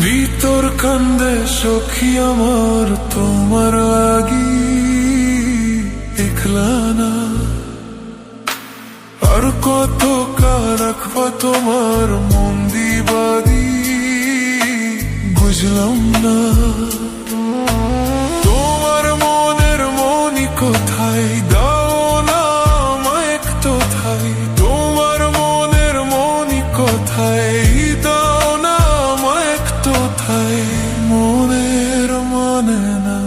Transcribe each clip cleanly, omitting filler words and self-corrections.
ভিতর কান্দে সখী আমার তোমার লাগি, একলা না আর কত কাল রাখবা তোমার মন দিবাদি, বুঝলাম না তোমার মনের মনি কোথায়, দাও না আমায় একটু ঠাই। তোমার মনের মনি কোথায়, দাও না আমায় একটু ঠাই। মনের মানে না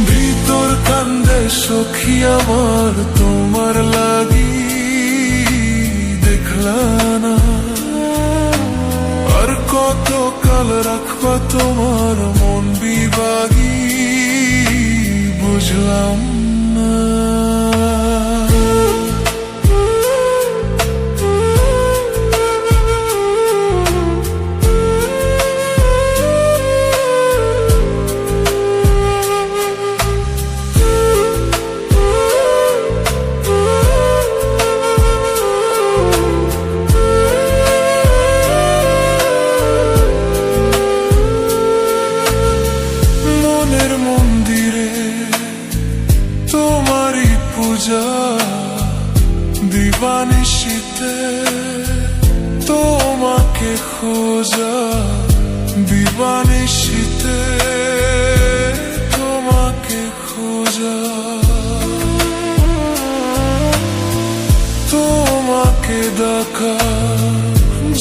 ভিতর কান্দে সখী আমার তোমার লাগি, দেখলা না আর কত কাল রাখবা তোমার মন বিভাগী, বুঝলাম না। তোমারই পূজা দিবানিশিতে, তোমাকে খোঁজা দিবানিশিতে, তোমাকে খোঁজা, তোমাকে ডাকা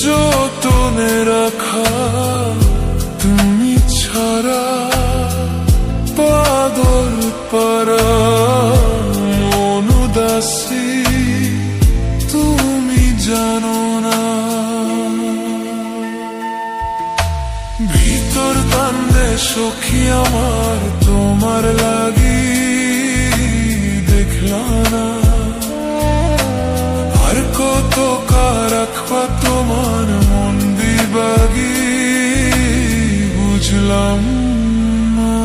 যতনে রাখা, তুমি ছাড়া পাগল পারা মন উদাসী, তুমি জানো না। ভিতর কান্দে সখী আমার তোমার লাগি, দেখলা না আর কত কাল রাখবা তোমার মন দিবাগি, বুঝলাম না।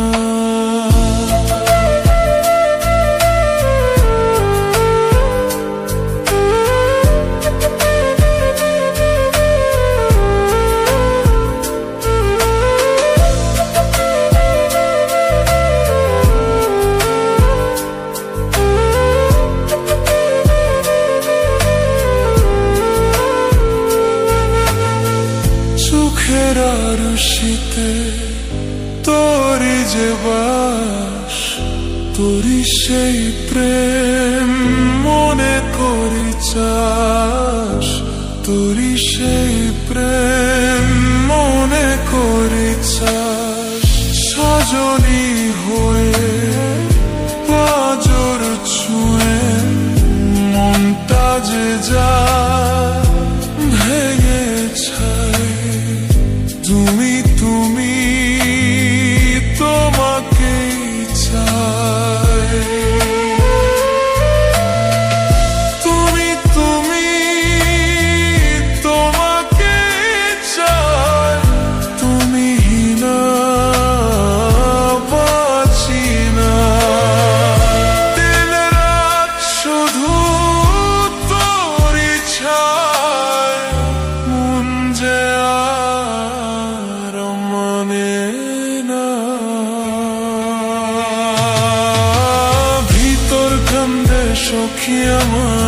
চোখের আরশিতে তোরি যে বাস, তোরি সেই প্রেম মনে করি চাস, তোরি সেই প্রেম মনে করি চাস। সজনী হয়ে পাজর ছুঁয়ে মনটা যে যায় ভেঙে ছাই, তুমি তুমি তোমাকেই চাই। তুমি তুমি তোমাকেই চাই, তুমি না বাঁচি না। দিন রাত শুধু তোরই ছায়, মন যে সখী আমার